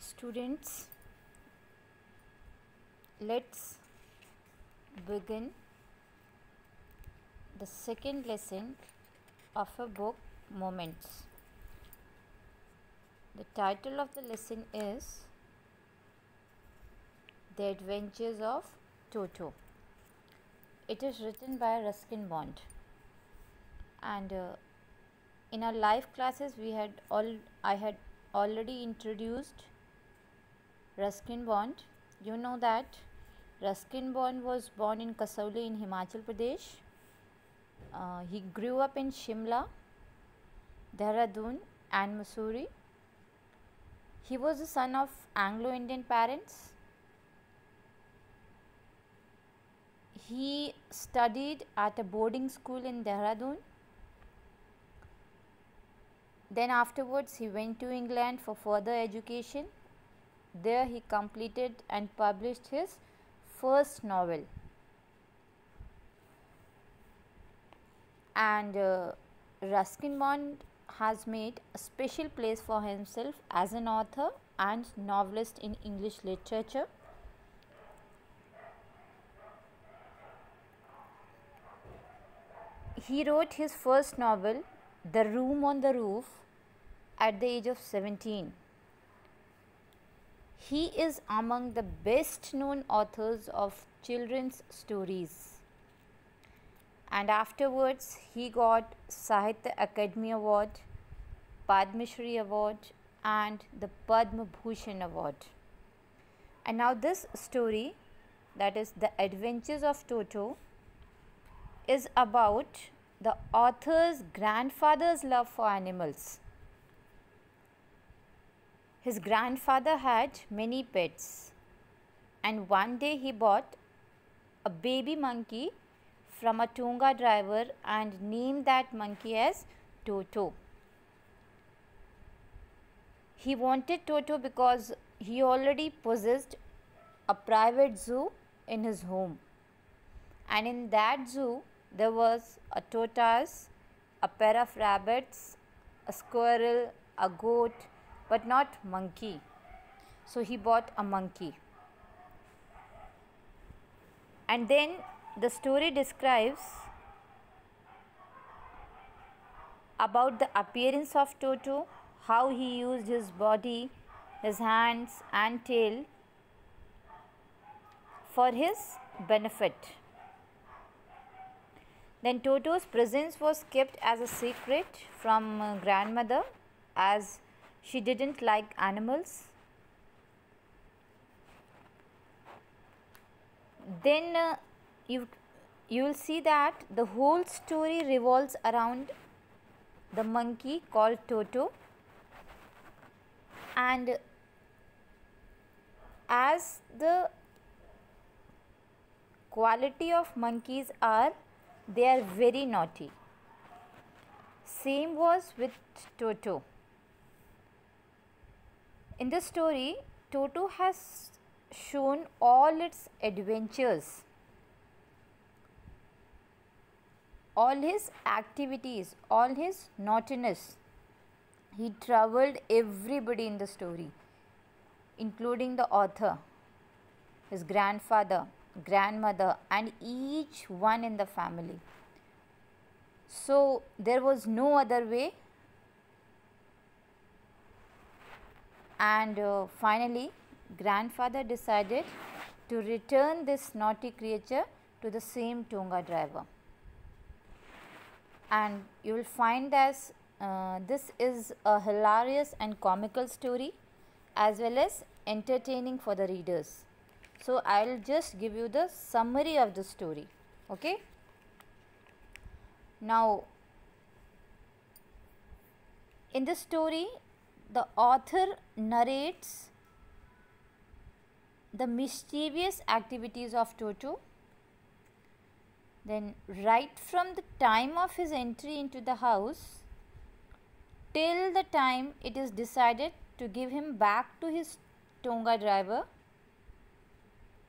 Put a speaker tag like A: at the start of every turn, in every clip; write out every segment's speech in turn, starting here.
A: Students, let's begin the second lesson of a book, Moments. The title of the lesson is The Adventures of Toto. It is written by Ruskin Bond, and in our live classes I had already introduced Ruskin Bond. You know that Ruskin Bond was born in Kasauli in Himachal Pradesh. He grew up in Shimla, Dehradun and Mussoorie. He was the son of Anglo-Indian parents. He studied at a boarding school in Dehradun. Then afterwards he went to England for further education. There he completed and published his first novel. And Ruskin Bond has made a special place for himself as an author and novelist in English literature. He wrote his first novel, The Room on the Roof, at the age of 17. He is among the best known authors of children's stories. And afterwards he got Sahitya Akademi Award, Padma Shri Award and the Padma Bhushan Award. And now this story, that is The Adventures of Toto, is about the author's grandfather's love for animals. His grandfather had many pets, and one day he bought a baby monkey from a Tonga driver and named that monkey as Toto. He wanted Toto because he already possessed a private zoo in his home, and in that zoo there was a tortoise, a pair of rabbits, a squirrel, a goat, but not monkey. So he bought a monkey. And then the story describes about the appearance of Toto, how he used his body, his hands and tail for his benefit. Then Toto's presence was kept as a secret from grandmother, as she didn't like animals. Then you will see that the whole story revolves around the monkey called Toto, and as the quality of monkeys are, they are very naughty. Same was with Toto. In the story, Toto has shown all its adventures, all his activities, all his naughtiness. He troubled everybody in the story, including the author, his grandfather, grandmother and each one in the family. So there was no other way, and finally grandfather decided to return this naughty creature to the same Tonga driver. And you will find that this is a hilarious and comical story as well as entertaining for the readers. So I will just give you the summary of the story. Okay. Now, in the story, the author narrates the mischievous activities of Toto. Then right from the time of his entry into the house till the time it is decided to give him back to his Tonga driver,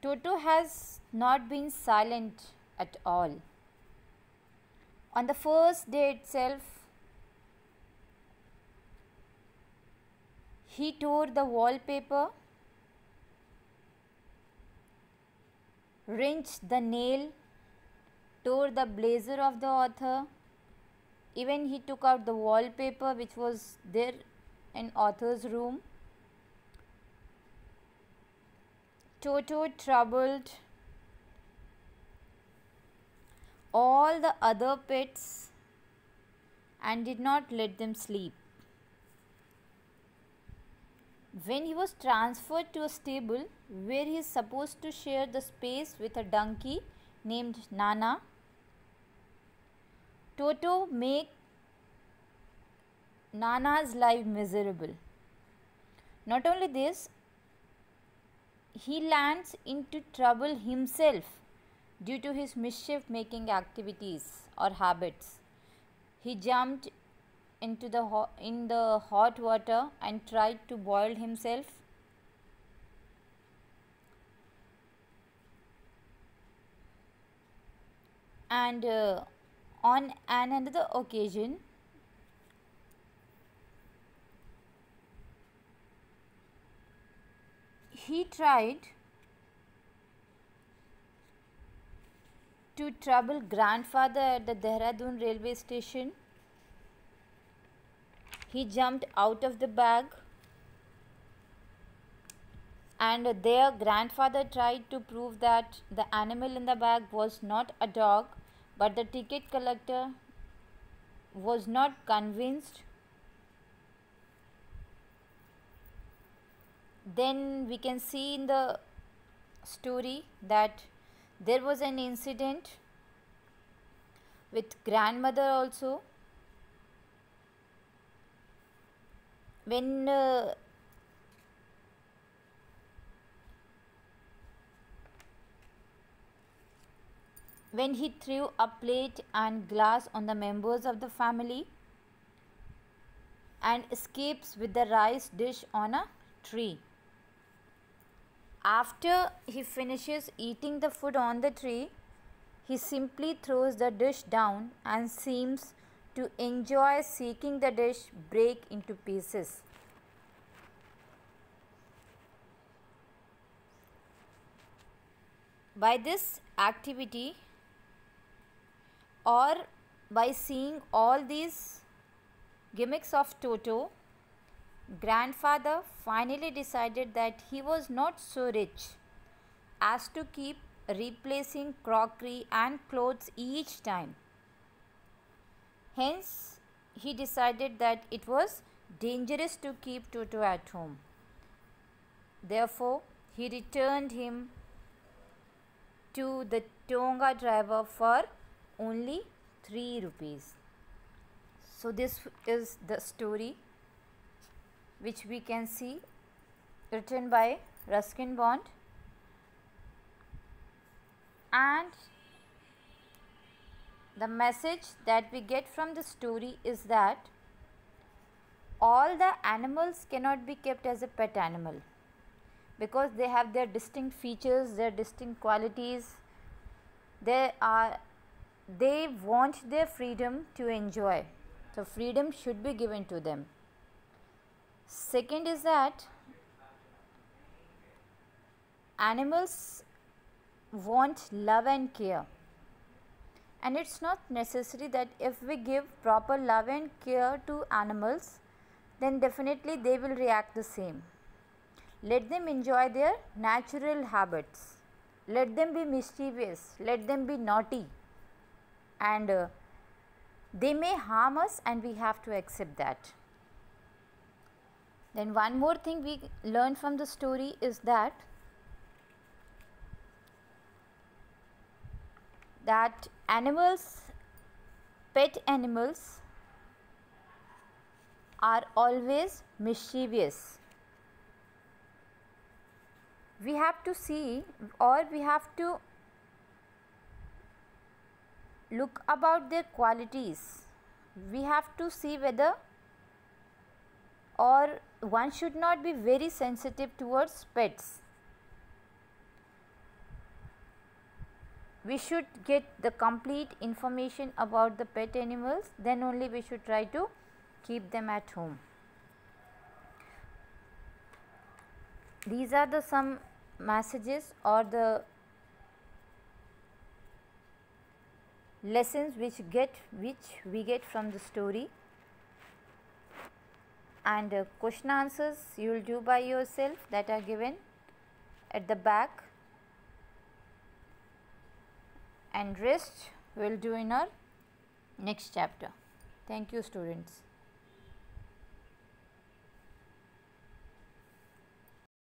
A: Toto has not been silent at all. On the first day itself, He tore the wallpaper, wrenched the nail, tore the blazer of the author. Even he took out the wallpaper which was there in author's room. Toto troubled all the other pets and did not let them sleep. When he was transferred to a stable where he is supposed to share the space with a donkey named Nana, Toto made Nana's life miserable. Not only this, he lands into trouble himself due to his mischief-making activities or habits. He jumped into the hot water and tried to boil himself. And on another occasion, he tried to trouble grandfather at the Dehradun railway station. He jumped out of the bag and their grandfather tried to prove that the animal in the bag was not a dog, but the ticket collector was not convinced. Then we can see in the story that there was an incident with grandmother also. When he threw a plate and glass on the members of the family and escapes with the rice dish on a tree. After he finishes eating the food on the tree, he simply throws the dish down and seems to enjoy seeing the dish break into pieces. By this activity, or by seeing all these gimmicks of Toto, grandfather finally decided that he was not so rich as to keep replacing crockery and clothes each time. Hence, he decided that it was dangerous to keep Toto at home. Therefore, he returned him to the Tonga driver for only 3 rupees. So this is the story which we can see written by Ruskin Bond, and the message that we get from the story is that all the animals cannot be kept as a pet animal because they have their distinct features, their distinct qualities. They want their freedom to enjoy. So freedom should be given to them. Second is that animals want love and care, and it's not necessary that if we give proper love and care to animals, then definitely they will react the same. Let them enjoy their natural habits. Let them be mischievous. Let them be naughty. And they may harm us, and we have to accept that. Then one more thing we learn from the story is that animals, pet animals, are always mischievous. We have to see, or we have to look about their qualities. We have to see whether, or one should not be very sensitive towards pets. We should get the complete information about the pet animals, then only we should try to keep them at home. These are the some messages or the lessons which we get from the story, and question answers you will do by yourself, that are given at the back, and rest we will do in our next chapter. Thank you, students.